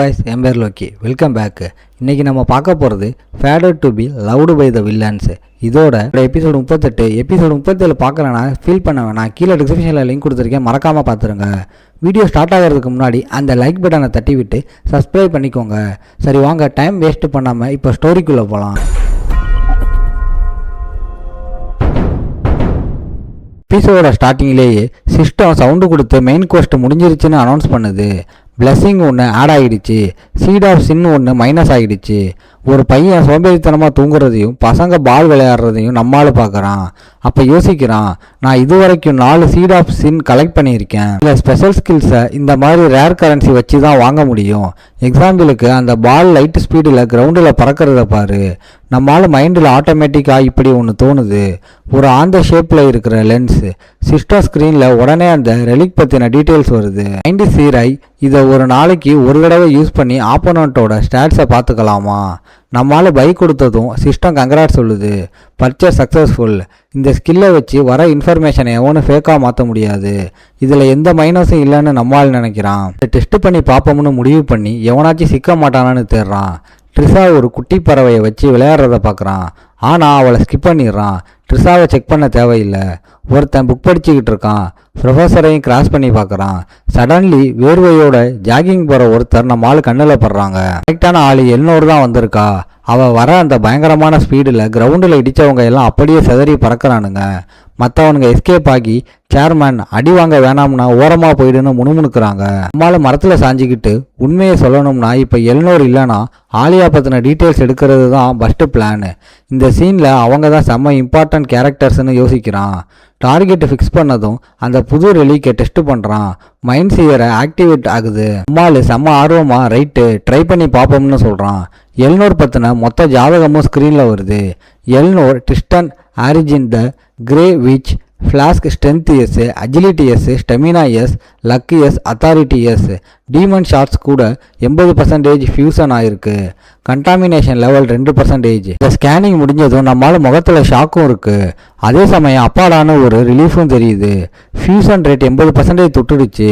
guys, என் பேர் Loki. Welcome back. இன்னைக்கு நம்ம பார்க்க போகிறது faded to be loved by the villains. இதோட எபிசோடு 38. எபிசோடு 37 பார்க்கலன்னா ஃபீல் பண்ண வேணாம், கீழே டிஸ்கிரிப்ஷனில் லிங்க் கொடுத்துருக்கேன், மறக்காமல் பார்த்துருங்க. வீடியோ ஸ்டார்ட் ஆகிறதுக்கு முன்னாடி அந்த லைக் பட்டனை தட்டி விட்டு சப்ஸ்கிரைப் பண்ணிக்கோங்க. சரி வாங்க, டைம் வேஸ்ட் பண்ணாமல் இப்போ ஸ்டோரிக்குள்ளே போகலாம். எபிசோட ஸ்டார்டிங்லேயே சிஸ்டம் சவுண்டு கொடுத்து மெயின் கோஸ்ட் முடிஞ்சிருச்சுன்னு அனௌன்ஸ் பண்ணுது. பிளெஸிங் ஒன்று ஆட் ஆகிடுச்சு, சீட் ஆஃப் சின் ஒன்று மைனஸ் ஆகிடுச்சு. ஒரு பையன் சோம்பேறித்தனமாக தூங்குறதையும் பசங்க பால் விளையாடுறதையும் நம்மால் பார்க்குறான். அப்போ யோசிக்கிறான், நான் இது வரைக்கும் 4 சீட் ஆஃப் சின் கலெக்ட் பண்ணியிருக்கேன். இல்லை ஸ்பெஷல் ஸ்கில்ஸை இந்த மாதிரி ரேர் கரன்சி வச்சு தான் வாங்க முடியும். எக்ஸாம்பிளுக்கு அந்த பால் லைட் ஸ்பீடில் கிரவுண்டில் பறக்கிறத பாரு. நம்மளால் மைண்டில் ஆட்டோமேட்டிக்காக இப்படி ஒன்று தோணுது. ஒரு ஆந்த ஷேப்பில் இருக்கிற லென்ஸ் சிஸ்டம் ஸ்க்ரீனில் உடனே அந்த ரெலிக் பற்றின டீட்டெயில்ஸ் வருது. மைண்டு சீராய் இதை ஒரு நாளைக்கு ஒரு தடவை யூஸ் பண்ணி ஆப்போனண்ட்டோட ஸ்டாட்ஸை பார்த்துக்கலாமா? நம்மளால் பைக் கொடுத்ததும் சிஸ்டம் கங்க்ராட் சொல்லுது, பர்ச்சேஸ் சக்ஸஸ்ஃபுல். இந்த ஸ்கில்லை வச்சு வர இன்ஃபர்மேஷனை எவனும் ஃபேக்காக மாற்ற முடியாது. இதில் எந்த மைனஸும் இல்லைன்னு நம்மால் நினைக்கிறான். இதை டெஸ்ட் பண்ணி பார்ப்போம்னு முடிவு பண்ணி எவனாச்சும் சிக்க மாட்டானான்னு தேடுறான். ட்ரிஷா ஒரு குட்டி பறவையை வச்சு விளையாடுறத பார்க்குறான். ஆனால் அவளை ஸ்கிப் பண்ணிடுறான். ட்ரிஷாவை செக் பண்ண தேவையில்லை. ஒருத்தன் புக் படிச்சுக்கிட்டு இருக்கான். ப்ரொஃபஸரையும் கிராஸ் பண்ணி பார்க்குறான். சடன்லி வேர்வையோட ஜாகிங் போகிற ஒருத்தர் நம்ம ஆள் கண்ணில் படுறாங்க. கரெக்டான ஆள் எல்லோரு தான் வந்திருக்கா. அவள் வர அந்த பயங்கரமான ஸ்பீடில் கிரவுண்டில் இடித்தவங்க எல்லாம் அப்படியே செதறி பறக்கிறானுங்க. மற்றவனுங்க எஸ்கேப் ஆகி சேர்மேன் அடி வாங்க வேணாம்னா ஓரமாக போயிடுன்னு முணுமுணுக்கிறாங்க. நம்மளால் மரத்தில் சாஞ்சிக்கிட்டு உண்மையை சொல்லணும்னா இப்போ எல்னோர் இல்லைனா ஆலியா பற்றின டீட்டெயில்ஸ் எடுக்கிறது தான் ஃபஸ்ட்டு பிளான். இந்த சீனில் அவங்க தான் செம்ம இம்பார்ட்டன்ட் கேரக்டர்ஸ்னு யோசிக்கிறான். டார்கெட்டை ஃபிக்ஸ் பண்ணதும் அந்த புது ரெலிக்கை டெஸ்ட் பண்ணுறான். மைண்ட் சீயரை ஆக்டிவேட் ஆகுது. நம்மால் செம்ம ஆர்வமாக ரைட்டு ட்ரை பண்ணி பார்ப்போம்னு சொல்கிறான். எல்னோர் பற்றின மொத்த ஜாதகமும் ஸ்க்ரீனில் வருது. எல்னோர், டிஸ்டன், origin, the grey witch, flask, strength S, agility S, stamina S, luck S, authority S. Demon shots கூட 80% ஃபியூசன் ஆயிருக்கு. Contamination level 2%. இந்த ஸ்கேனிங் முடிஞ்சதும் நம்மளால் முகத்தில் ஷாக்கும் இருக்குது. அதே சமயம் அப்பாடான ஒரு ரிலீஃபும் தெரியுது. Fusion rate 80% தொட்டுடுச்சு.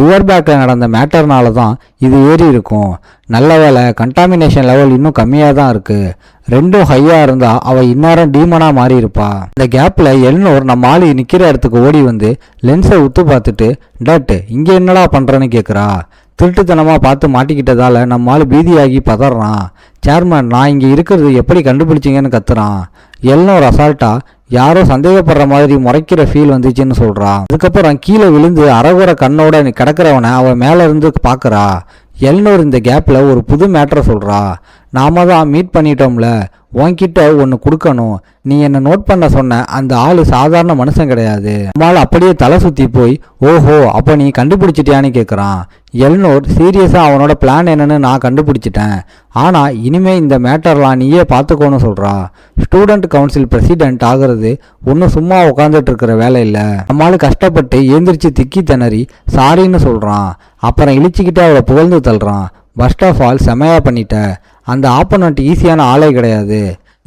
ரிவர் பேக்கில் நடந்த மேட்டர்னால தான் இது ஏறி இருக்கும். நல்ல வேலை, கண்டாமினேஷன் லெவல் இன்னும் கம்மியாக தான் இருக்குது. ரெண்டும் ஹையாக இருந்தால் அவள் இந்நேரம் டீமனாக மாறி இருப்பா. இந்த கேப்பில் எல்னோர் நம்ம ஆளு நிற்கிற இடத்துக்கு ஓடி வந்து லென்ஸை உத்து பார்த்துட்டு, டட் இங்கே என்னடா பண்ணுறேன்னு கேட்குறா. திருட்டுத்தனமாக பார்த்து மாட்டிக்கிட்டதால் நம்ம ஆள் பீதியாகி பதறான். சேர்மன், நான் இங்கே இருக்கிறது எப்படி கண்டுபிடிச்சிங்கன்னு கத்துறான். எல்னோர் அசால்ட்டாக யாரோ சந்தேகப்படுற மாதிரி முறைக்கிற ஃபீல் வந்துச்சுன்னு சொல்கிறான். அதுக்கப்புறம் கீழே விழுந்து அறகுற கண்ணோட கிடக்கிறவனை அவன் மேலே இருந்து பார்க்குறா. எல்னோர் இந்த கேப்பில் ஒரு புது மேட்டரை சொல்கிறா. நாம தான் மீட் பண்ணிட்டோம்ல, உன்கிட்ட ஒன்று கொடுக்கணும். நீ என்னை நோட் பண்ண சொன்ன அந்த ஆள் சாதாரண மனுஷன் கிடையாது. நம்மளால் அப்படியே தலை சுற்றி போய், ஓஹோ அப்போ நீ கண்டுபிடிச்சிட்டியான்னு கேட்குறான். எல்னோர் சீரியஸாக அவனோட பிளான் என்னன்னு நான் கண்டுபிடிச்சிட்டேன். ஆனால் இனிமேல் இந்த மேட்டர்லாம் நீயே பார்த்துக்கோன்னு சொல்கிறா. ஸ்டூடெண்ட் கவுன்சில் பிரசிடென்ட் ஆகிறது ஒன்றும் சும்மா உட்காந்துட்டு இருக்கிற வேலை இல்லை. நம்மளால் கஷ்டப்பட்டு ஏந்திரிச்சு திக்கி திணறி சாரின்னு சொல்கிறான். அப்புறம் இழிச்சிக்கிட்டு அவளை புகழ்ந்து தள்ளுறான். ஃபர்ஸ்ட் ஆஃப் ஆல் செமையாக பண்ணிட்ட. அந்த ஆப்போனண்ட் ஈஸியான ஆளே கிடையாது.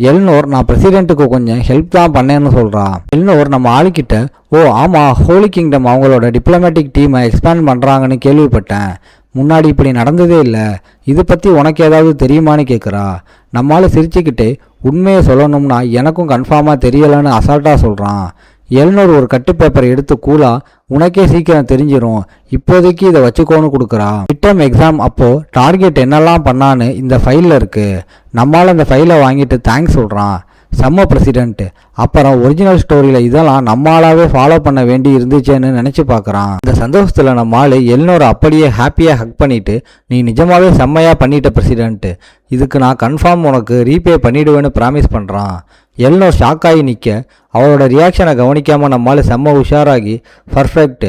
எல்னோர், நான் பிரசிடென்ட்டுக்கு கொஞ்சம் ஹெல்ப் தான் பண்ணேன்னு சொல்கிறான். எல்னோர் நம்ம ஆளுக்கிட்ட, ஓ ஆமாம், ஹோலி கிங்டம் அவங்களோட டிப்ளமேட்டிக் டீமை எக்ஸ்பேண்ட் பண்ணுறாங்கன்னு கேள்விப்பட்டேன். முன்னாடி இப்படி நடந்ததே இல்லை. இதை பற்றி உனக்கு ஏதாவது தெரியுமான்னு கேட்குறா. நம்மளால் சிரிச்சுக்கிட்டே, உண்மையை சொல்லணும்னா எனக்கும் கன்ஃபார்மாக தெரியலைன்னு அசால்ட்டாக சொல்கிறான். எல்னோர் ஒரு கட்டு பேப்பரை எடுத்து கூலா, உனக்கே சீக்கிரம் தெரிஞ்சிடும், இப்போதைக்கு இதை வச்சுக்கோன்னு கொடுக்குறா. மிட்டம் எக்ஸாம் அப்போது டார்கெட் என்னெல்லாம் பண்ணான்னு இந்த ஃபைலில் இருக்குது. நம்மளால் அந்த ஃபைலை வாங்கிட்டு தேங்க்ஸ் சொல்கிறான். செம்ம பிரசிடென்ட். அப்புறம் ஒரிஜினல் ஸ்டோரியில் இதெல்லாம் நம்மளாவே ஃபாலோ பண்ண வேண்டி இருந்துச்சேன்னு நினச்சி பார்க்குறான். இந்த சந்தோஷத்தில் நம்ம ஆள் எல்னோரை அப்படியே ஹாப்பியாக ஹக் பண்ணிவிட்டு, நீ நிஜமாவே செம்மையாக பண்ணிட்ட பிரசிடென்ட், இதுக்கு நான் கன்ஃபார்ம் உனக்கு ரீபே பண்ணிவிடுவேன்னு ப்ராமிஸ் பண்ணுறான். எல்னோர் ஷாக்காகி நிற்க அவளோட ரியாக்ஷனை கவனிக்காமல் நம்மளால் செம்ம உஷாராகி பர்ஃபெக்ட்.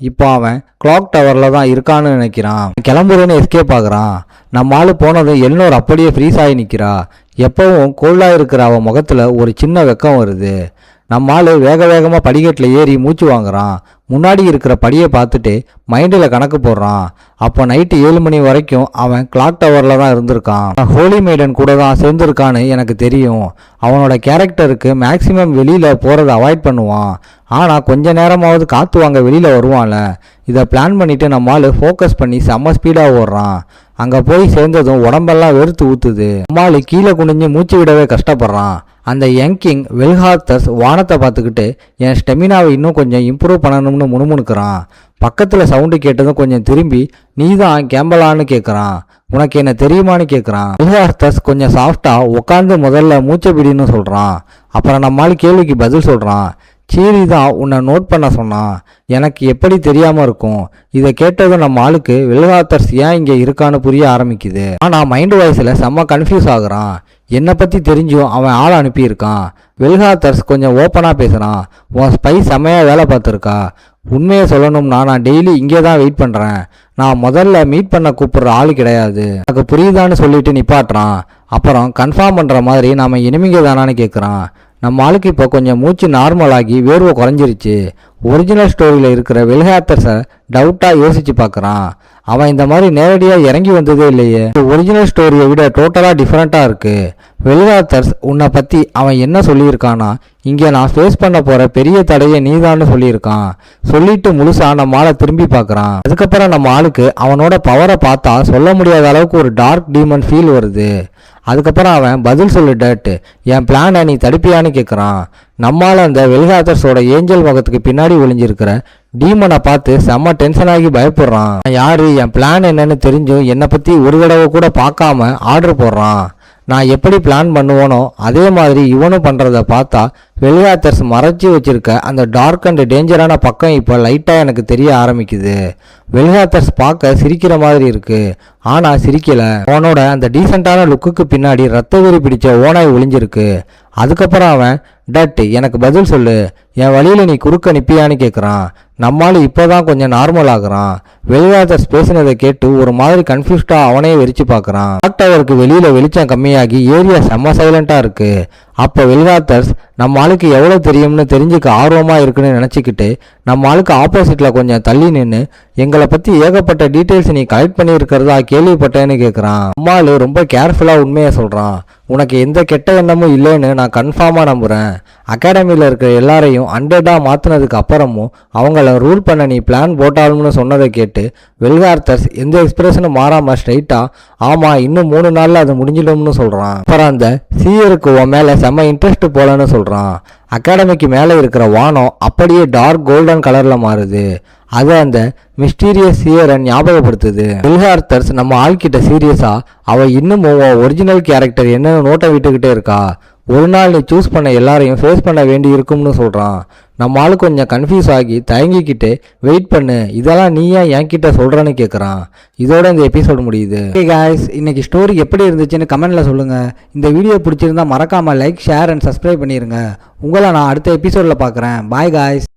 இப்போ அவன் கிளாக் டவரில் தான் இருக்கான்னு நினைக்கிறான். கிளம்புறேன்னு எஸ்கேப் ஆகுறான். நம்ம ஆள் போனதும் எல்னோர் அப்படியே ஃப்ரீஸ் ஆகி நிற்கிறா. எப்பவும் கோல்டாக இருக்கிற அவன் முகத்தில் ஒரு சின்ன வெக்கம் வருது. நம்ம ஆள் வேக வேகமாக படிக்கட்டில் ஏறி மூச்சு வாங்குறான். முன்னாடி இருக்கிற படியை பார்த்துட்டு மைண்டில் கணக்கு போடுறான். அப்போ நைட்டு 7 மணி வரைக்கும் அவன் கிளாக் டவரில் தான் இருந்திருக்கான். ஹோலி மெய்டன் கூட தான் சேர்ந்துருக்கான்னு எனக்கு தெரியும். அவனோட கேரக்டருக்கு மேக்சிமம் வெளியில் போகிறத அவாய்ட் பண்ணுவான். ஆனால் கொஞ்ச நேரமாவது காற்று வாங்க வெளியில் வருவான்ல. இதை பிளான் பண்ணிவிட்டு நம்மால் ஃபோக்கஸ் பண்ணி செம்ம ஸ்பீடாக ஓடுறான். அங்கே போய் சேர்ந்ததும் உடம்பெல்லாம் வெறுத்து ஊற்றுது. நம்மால் கீழே குனிஞ்சு மூச்சு விடவே கஷ்டப்படுறான். அந்த யங்கிங் வெல்ஹார்த்தர்ஸ் வானத்தை பார்த்துக்கிட்டு என் ஸ்டெமினாவை இன்னும் கொஞ்சம் இம்ப்ரூவ் பண்ணணும்னு முணுமுணுக்கிறான். பக்கத்தில் சவுண்டு கேட்டதும் கொஞ்சம் திரும்பி நீ தான் கேம்பலான்னு கேட்குறான். உனக்கு என்ன தெரியுமான்னு கேட்குறான். வெல்ஹார்த்தர்ஸ் கொஞ்சம் சாஃப்டாக உட்காந்து முதல்ல மூச்சை பிடின்னு சொல்கிறான். அப்புறம் நம்மால் கேள்விக்கு பதில் சொல்கிறான். சீரி தான் உன்னை நோட் பண்ண சொன்னான். எனக்கு எப்படி தெரியாமல் இருக்கும். இதை கேட்டதும் நம்ம ஆளுக்கு வெல்ஹார்த்தர்ஸ் ஏன் இங்கே இருக்கான்னு புரிய ஆரம்பிக்குது. ஆனால் மைண்ட் வாய்ஸில் செம்ம கன்ஃபியூஸ் ஆகுறான். என்னை பற்றி தெரிஞ்சும் அவன் ஆளை அனுப்பியிருக்கான். வெல்ஹார்த்தர்ஸ் கொஞ்சம் ஓப்பனாக பேசுகிறான். உன் ஸ்பை செம்மையாக வேலை பார்த்துருக்கா. உண்மையை சொல்லணும்னா நான் டெய்லி இங்கே தான் வெயிட் பண்ணுறேன். நான் முதல்ல மீட் பண்ண கூப்பிட்ற ஆள் கிடையாது. எனக்கு புரியுதான்னு சொல்லிட்டு நிப்பாட்டுறான். அப்புறம் கன்ஃபார்ம் பண்ணுற மாதிரி நாம் இனிமிங்க தானான்னு கேட்குறான். நம்ம ஆளுக்கு இப்போ கொஞ்சம் மூச்சு நார்மல் ஆகி வேர்வை குறைஞ்சிருச்சு. ஒரிஜினல் ஸ்டோரியில் இருக்கிற வெல்ஹார்த்தர்ஸை டவுட்டாக யோசித்து பார்க்குறான். அவன் இந்த மாதிரி நேரடியாக இறங்கி வந்ததே இல்லையே. ஒரிஜினல் ஸ்டோரியை விட டோட்டலாக டிஃப்ரெண்ட்டாக இருக்குது. வெல்ஹார்த்தர்ஸ் உன்னை பற்றி அவன் என்ன சொல்லியிருக்கானா, இங்கே நான் ஃபேஸ் பண்ண போகிற பெரிய தடையை நீதான்னு சொல்லியிருக்கான். சொல்லிட்டு முழுசாக நம்ம ஆளை திரும்பி பார்க்குறான். அதுக்கப்புறம் நம்ம ஆளுக்கு அவனோட பவரை பார்த்தா சொல்ல முடியாத அளவுக்கு ஒரு டார்க் டீமன் ஃபீல் வருது. அதுக்கப்புறம் அவன் பதில் சொல்லு டேட், என் பிளானை நீ தடுப்பியான்னு கேட்குறான். நம்மால் அந்த வெல்ஹார்த்தர்ஸோட ஏஞ்சல் முகத்துக்கு பின்னாடி ஒளிஞ்சிருக்கிற டீமனை பார்த்து செம்ம டென்ஷன் ஆகி பயப்படுறான். யாரு என் பிளான் என்னன்னு தெரிஞ்சும் என்னை பற்றி ஒரு தடவை கூட பார்க்காம ஆர்டர் போடுறான். நான் எப்படி பிளான் பண்ணுவோனோ அதே மாதிரி இவனும் பண்ணுறத பார்த்தா வெல்ஹார்த்தர்ஸ் மறைச்சி வச்சிருக்க அந்த டார்க் அண்ட் டேஞ்சரான பக்கம் இப்போ லைட்டாக எனக்கு தெரிய ஆரம்பிக்குது. வெல்ஹார்த்தர்ஸ் பார்க்க சிரிக்கிற மாதிரி இருக்கு, ஆனால் சிரிக்கல. அவனோட அந்த டீசெண்டான லுக்குக்கு பின்னாடி ரத்த வெறி பிடிச்ச ஓனாய் ஒளிஞ்சிருக்கு. அதுக்கப்புறம் அவன் டட் எனக்கு பதில் சொல்லு, என் வழியில் நீ குறுக்க நிப்பியான்னு கேட்குறான். நம்மால் இப்போதான் கொஞ்சம் நார்மல் ஆகுறான். வெல்ஹார்த்தர்ஸ் பேசினதை கேட்டு ஒரு மாதிரி கன்ஃபியூஸ்டாக அவனையே வெறிச்சு பார்க்குறான். டாக்டருக்கு வெளியில் வெளிச்சம் கம்மியாகி ஏரியா செம்ம சைலண்ட்டாக இருக்கு. அப்போ வெல்ஹார்த்தர்ஸ் நம்ம ஆளுக்கு எவ்வளோ தெரியும்னு தெரிஞ்சுக்க ஆர்வமாக இருக்குன்னு நினச்சிக்கிட்டு நம்ம ஆளுக்கு ஆப்போசிட்டில் கொஞ்சம் தள்ளி நின்று எங்களை பற்றி ஏகப்பட்ட டீட்டெயில்ஸ் நீ கலெக்ட் பண்ணியிருக்கிறதா கேள்விப்பட்டேன்னு கேட்குறான். அம்மாள் ரொம்ப கேர்ஃபுல்லாக உண்மையை சொல்கிறான். உனக்கு எந்த கெட்ட எண்ணமும் இல்லைன்னு நான் கன்ஃபார்மாக நம்புகிறேன். அகாடமியில் இருக்கிற எல்லாரையும் அண்டர்டாக மாற்றினதுக்கு அப்புறமும் அவங்கள ரூல் பண்ண நீ பிளான் போட்டாலும்னு சொன்னதை கேட்டு வெல்ஹார்த்தர்ஸ் எந்த எக்ஸ்பிரஷனும் மாறாமல் ஸ்ட்ரைட்டாக ஆமாம் இன்னும் 3 நாளில் அது முடிஞ்சிடும்னு சொல்கிறான். அப்புறம் அந்த சீயருக்கு உன் மேலே செம்ம இன்ட்ரெஸ்ட் போலன்னு சொல்கிறான். அகாடமிக்கு மேலே இருக்கிற வானம் அப்படியே டார்க் கோல்டன் கலரில் மாறுது. அது அந்த மிஸ்டீரியஸ் சீயரை ஞாபகப்படுத்துது. வெல்ஹார்த்தர்ஸ் நம்ம ஆள்கிட்ட சீரியஸா அவ இன்னமும் ஒரிஜினல் கேரக்டர் என்னன்னு நோட்டை விட்டுக்கிட்டே இருக்கா. ஒரு நாள் நீ சூஸ் பண்ண எல்லாரையும் ஃபேஸ் பண்ண வேண்டி இருக்கும்னு சொல்கிறான். நம்ம ஆளு கொஞ்சம் கன்ஃபியூஸ் ஆகி தயங்கிக்கிட்டு வெயிட் பண்ணு, இதெல்லாம் நீ ஏன் என்கிட்ட சொல்கிறேன்னு கேட்குறான். இதோட இந்த எபிசோடு முடியுது. ஓகே காய்ஸ், இன்னைக்கு ஸ்டோரி எப்படி இருந்துச்சுன்னு கமெண்ட்டில் சொல்லுங்கள். இந்த வீடியோ பிடிச்சிருந்தா மறக்காமல் லைக், ஷேர் அண்ட் சப்ஸ்கிரைப் பண்ணிடுங்க. உங்களை நான் அடுத்த எபிசோடில் பார்க்குறேன். Bye guys.